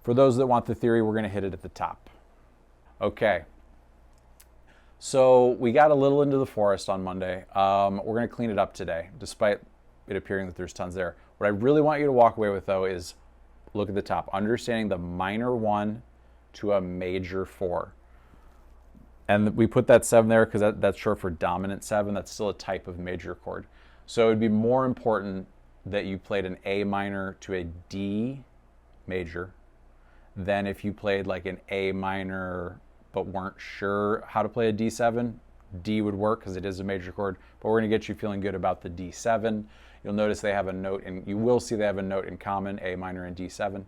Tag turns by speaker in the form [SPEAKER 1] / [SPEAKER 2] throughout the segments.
[SPEAKER 1] For those that want the theory, we're going to hit it at the top. Okay. So we got a little into the forest on Monday. We're going to clean it up today, despite it appearing that there's tons there. What I really want you to walk away with, though, is look at the top, understanding the minor 1 to a major 4. And we put that 7 there because that's short for dominant 7. That's still a type of major chord. So it would be more important that you played an A minor to a D major than if you played like an A minor but weren't sure how to play a D7. D would work because it is a major chord, but we're going to get you feeling good about the D7. You'll notice they have a note, and you will see they have a note in common, A minor and D7.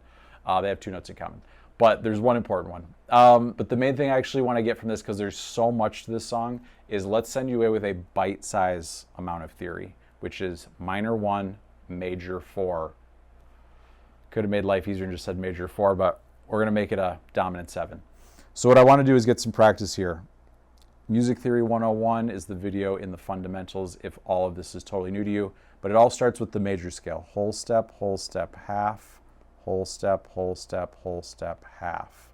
[SPEAKER 1] They have 2 notes in common, but there's one important one. But the main thing I actually want to get from this, because there's so much to this song, is let's send you away with a bite-size amount of theory, which is minor 1, major 4. Could have made life easier and just said major 4, but we're going to make it a dominant 7. So what I want to do is get some practice here. Music Theory 101 is the video in the fundamentals if all of this is totally new to you, but it all starts with the major scale. Whole step, half, whole step, whole step, whole step, half.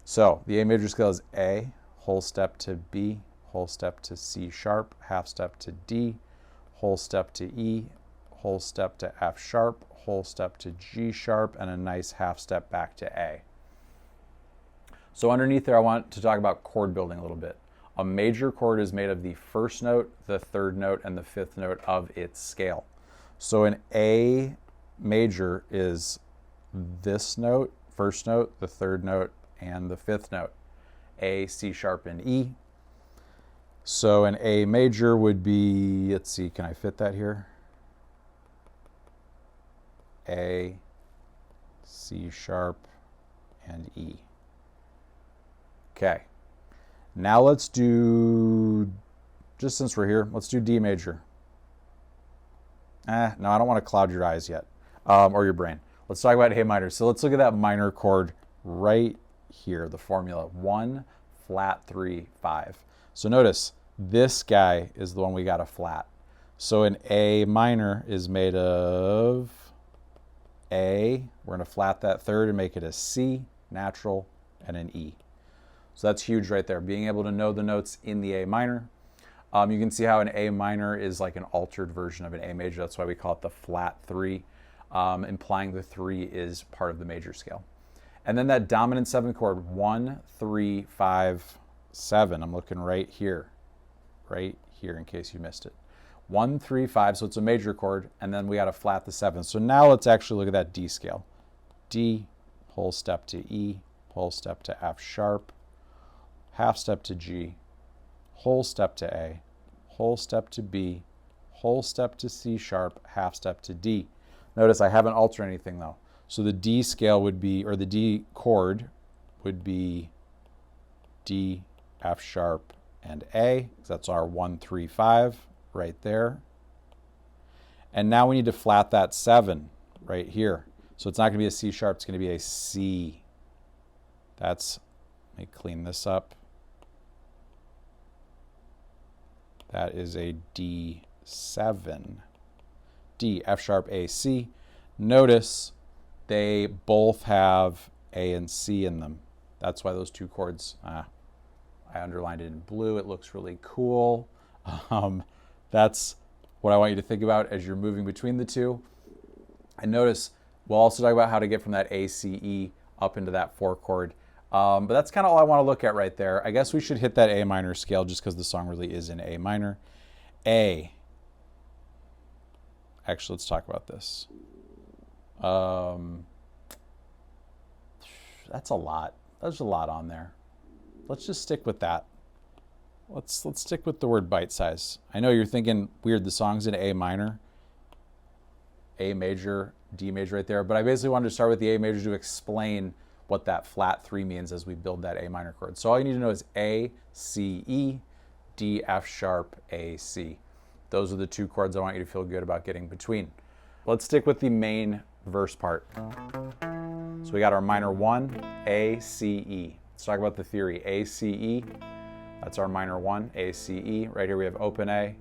[SPEAKER 1] So the A major scale is A, whole step to B, whole step to C sharp, half step to D, whole step to E, whole step to F sharp, whole step to G sharp, and a nice half step back to A. So underneath there, I want to talk about chord building a little bit. A major chord is made of the first note, the third note, and the 5th note of its scale. So an A major is this note, first note, the third note, and the 5th note. A, C sharp, and E. So an A major would be, let's see, can I fit that here? A, C sharp, and E. Okay. Now let's do, just since we're here, let's do D major. No, I don't want to cloud your eyes yet, or your brain. Let's talk about A minor. So let's look at that minor chord right here, the formula. 1, flat, 3, 5. So notice, this guy is the one we got a flat. So an A minor is made of A, we're going to flat that third and make it a C, natural, and an E. So that's huge right there, being able to know the notes in the A minor. You can see how an A minor is like an altered version of an A major. That's why we call it the flat 3, implying the 3 is part of the major scale. And then that dominant 7 chord, 1, 3, 5, 7. I'm looking right here in case you missed it. 1, 3, 5, so it's a major chord, and then we got to flat the 7. So now let's actually look at that D scale. D, whole step to E, whole step to F sharp, half step to G, whole step to A, whole step to B, whole step to C sharp, half step to D. Notice I haven't altered anything though. So the D scale would be, or the D chord would be D, F sharp, and A. That's our 1, 3, 5 right there. And now we need to flat that 7 right here. So it's not going to be a C sharp, it's going to be a C. Let me clean this up. That is a D7. D, F sharp, A, C. Notice they both have A and C in them. That's why those two chords, I underlined it in blue. It looks really cool. That's what I want you to think about as you're moving between the two. And notice, we'll also talk about how to get from that A, C, E up into that 4 chord. But that's kind of all I want to look at right there. I guess we should hit that A minor scale just because the song really is in A minor. A. Actually, let's talk about this. That's a lot. There's a lot on there. Let's just stick with that. Let's stick with the word bite size. I know you're thinking, weird, the song's in A minor. A major, D major right there. But I basically wanted to start with the A major to explain what that flat 3 means as we build that A minor chord. So all you need to know is A, C, E, D, F sharp, A, C. Those are the 2 chords I want you to feel good about getting between. Let's stick with the main verse part. So we got our minor 1, A, C, E. Let's talk about the theory. A, C, E. That's our minor 1, A, C, E. Right here we have open A.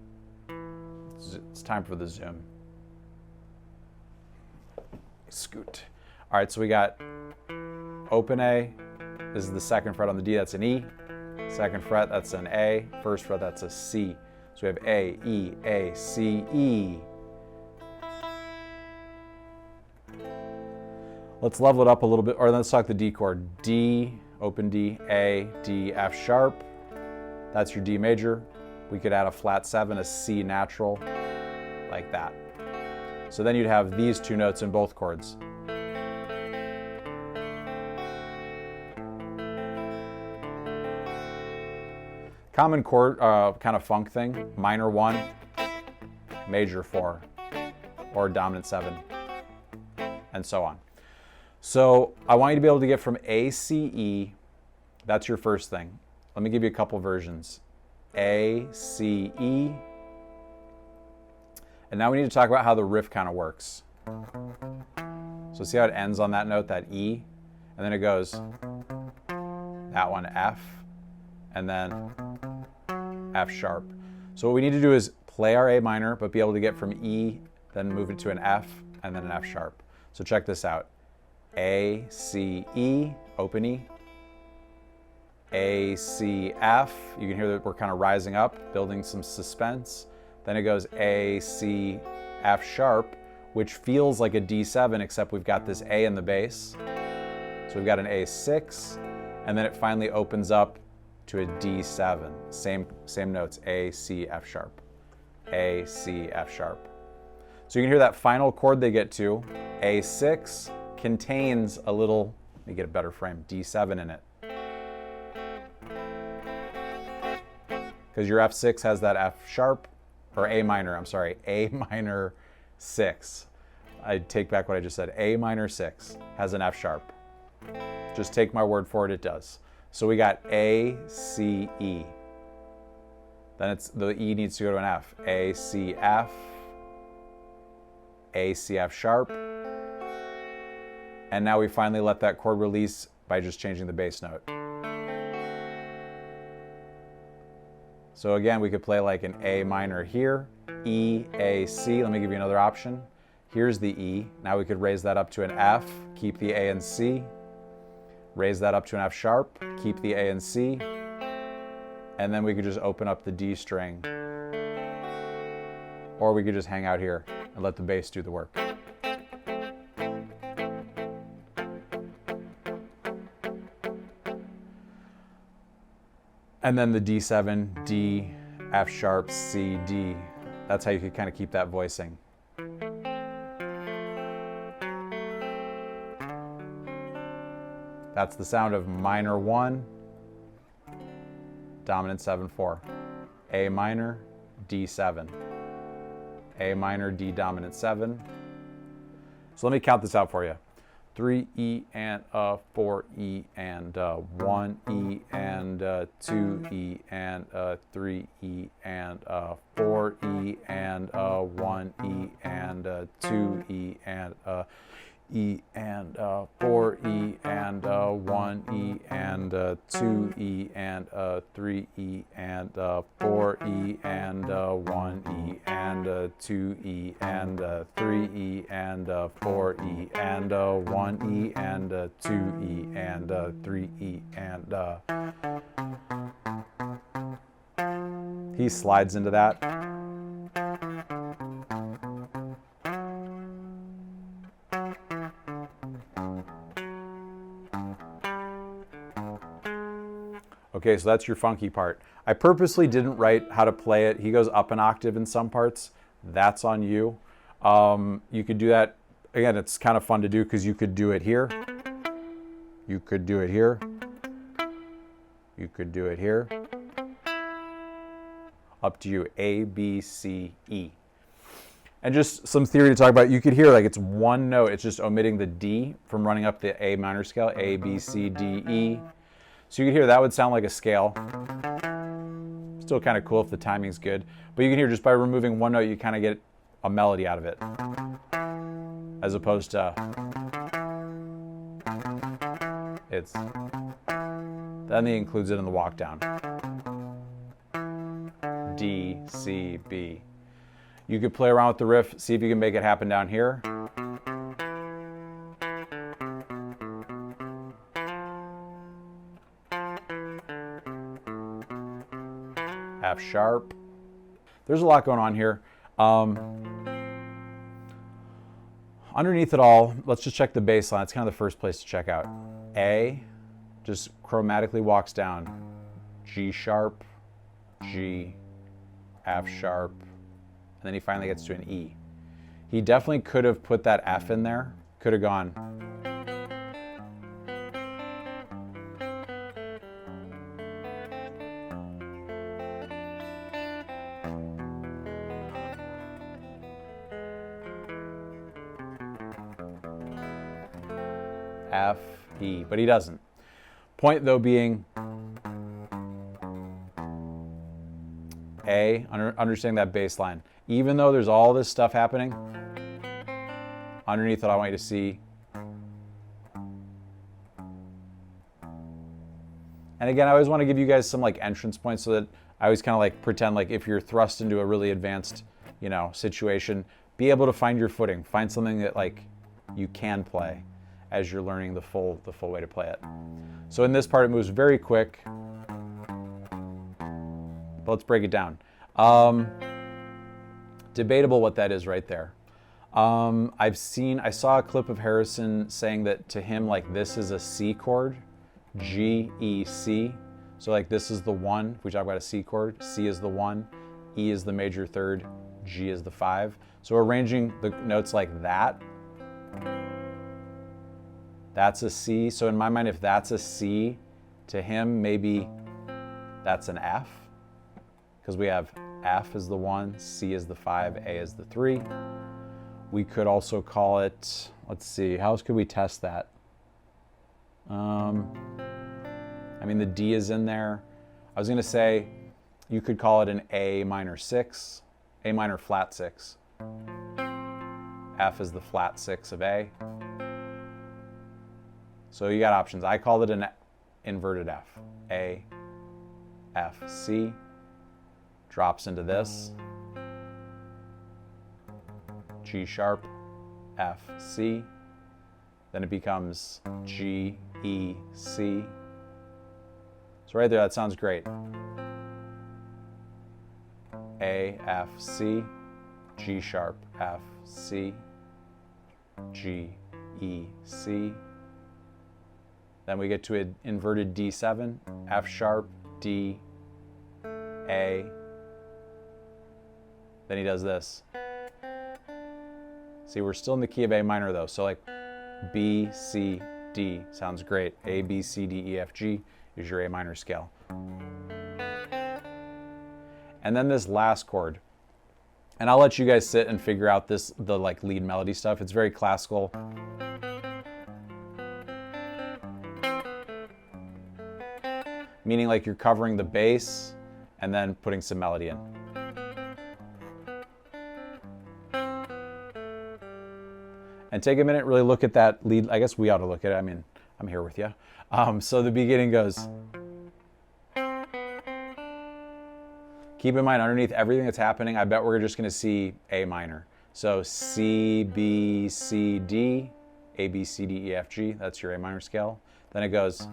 [SPEAKER 1] It's time for the zoom. Scoot. All right, so we got open A. This is the 2nd fret on the D, that's an E. 2nd fret, that's an A. 1st fret, that's a C. So we have A, E, A, C, E. Let's level it up a little bit, or let's talk the D chord. D, open D, A, D, F sharp. That's your D major. We could add a flat 7, a C natural, like that. So then you'd have these 2 notes in both chords. Common chord, kind of funk thing, minor 1, major 4, or dominant 7, and so on. So I want you to be able to get from A, C, E, that's your first thing. Let me give you a couple versions. A, C, E. And now we need to talk about how the riff kind of works. So see how it ends on that note, that E, and then it goes, that one, F, and then F sharp. So what we need to do is play our A minor, but be able to get from E, then move it to an F, and then an F sharp. So check this out. A, C, E, open E. A, C, F. You can hear that we're kind of rising up, building some suspense. Then it goes A, C, F sharp, which feels like a D7, except we've got this A in the bass. So we've got an A6, and then it finally opens up to a D7. Same notes, A, C, F sharp. A, C, F sharp. So you can hear that final chord they get to, A6, contains a little, let me get a better frame, D7 in it. Because your F6 has that F sharp, or A minor, I'm sorry, A minor 6. I take back what I just said. A minor 6 has an F sharp. Just take my word for it, it does. So we got A, C, E. Then the E needs to go to an F. A, C, F. A, C, F sharp. And now we finally let that chord release by just changing the bass note. So again, we could play like an A minor here, E, A, C. Let me give you another option. Here's the E. Now we could raise that up to an F, keep the A and C. Raise that up to an F sharp, keep the A and C. And then we could just open up the D string. Or we could just hang out here and let the bass do the work. And then the D7, D, F sharp, C, D. That's how you could kind of keep that voicing. That's the sound of minor 1, dominant 7/4. A minor, D7. A minor, D dominant 7. So let me count this out for you. 3 E and 4 E and 1 E and 2 E and 3 E and 4 E and 1 E and 2 E and E and 4 E and 1 E and 2 E and 3 E and 4 E and 1 E and 2 E and 3 E and 4 E and 1 E and 2 E and 3 E and he slides into that. Okay, so that's your funky part. I purposely didn't write how to play it. He goes up an octave in some parts. That's on you. You could do that. Again, it's kind of fun to do because you could do it here. You could do it here. You could do it here. Up to you. A, B, C, E. And just some theory to talk about. You could hear like it's one note. It's just omitting the D from running up the A minor scale. A, B, C, D, E. So you could hear that would sound like a scale. Still kind of cool if the timing's good. But you can hear just by removing one note, you kind of get a melody out of it. As opposed to it's. Then he includes it in the walk down. D, C, B. You could play around with the riff, see if you can make it happen down here. F sharp. There's a lot going on here. Underneath it all, let's just check the bass line. It's kind of the first place to check out. A just chromatically walks down. G sharp, G, F sharp, and then he finally gets to an E. He definitely could have put that F in there. Could have gone. F, E, but he doesn't. Point though being A, understanding that bass line. Even though there's all this stuff happening, underneath it I want you to see. And again, I always want to give you guys some like entrance points so that I always kind of like pretend like if you're thrust into a really advanced, situation, be able to find your footing. Find something that like you can play as you're learning the full way to play it. So in this part, it moves very quick. But let's break it down. Debatable what that is right there. I saw a clip of Harrison saying that to him, like this is a C chord, G, E, C. So like this is the 1, if we talk about a C chord, C is the 1, E is the major third, G is the 5. So arranging the notes like that, that's a C. So in my mind, if that's a C, to him, maybe that's an F. Because we have F is the 1, C is the 5, A is the 3. We could also call it, let's see, how else could we test that? The D is in there. I was going to say you could call it an A minor 6, A minor flat 6. F is the flat 6 of A. So you got options. I called it an inverted F. A, F, C. Drops into this. G sharp, F, C. Then it becomes G, E, C. So right there, that sounds great. A, F, C, G sharp, F, C, G, E, C. Then we get to an inverted D7, F sharp, D, A. Then he does this. See, we're still in the key of A minor though, so like B, C, D sounds great. A, B, C, D, E, F, G is your A minor scale. And then this last chord. And I'll let you guys sit and figure out the like lead melody stuff. It's very classical. Meaning like you're covering the bass and then putting some melody in. And take a minute, really look at that lead. I guess we ought to look at it. I mean, I'm here with you. So the beginning goes. Keep in mind, underneath everything that's happening, I bet we're just going to see A minor. So C, B, C, D, A, B, C, D, E, F, G. That's your A minor scale. Then it goes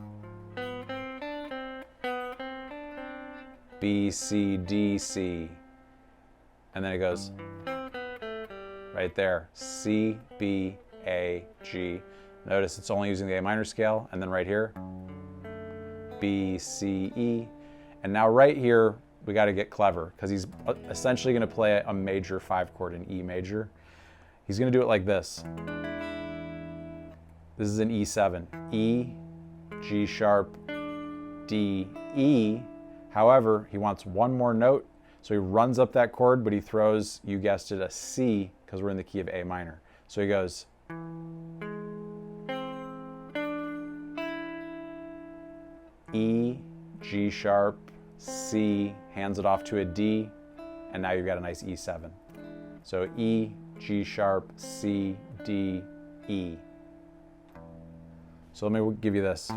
[SPEAKER 1] B, C, D, C. And then it goes right there, C, B, A, G. Notice it's only using the A minor scale. And then right here, B, C, E. And now right here, we got to get clever because he's essentially going to play a major 5 chord in E major. He's going to do it like this. This is an E7. E, G sharp, D, E. However, he wants one more note, so he runs up that chord, but he throws, you guessed it, a C because we're in the key of A minor. So he goes E, G sharp, C, hands it off to a D, and now you've got a nice E7. So E, G sharp, C, D, E. So let me give you this.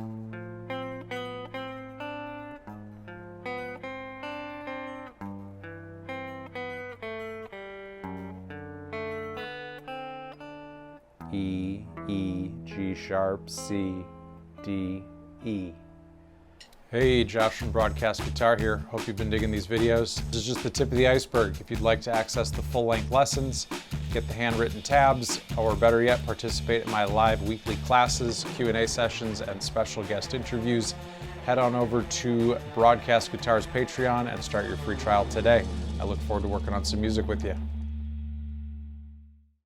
[SPEAKER 1] E, E, G sharp, C, D, E. Hey, Josh from Broadcast Guitar here. Hope you've been digging these videos. This is just the tip of the iceberg. If you'd like to access the full-length lessons, get the handwritten tabs, or better yet, participate in my live weekly classes, Q&A sessions, and special guest interviews, head on over to Broadcast Guitar's Patreon and start your free trial today. I look forward to working on some music with you.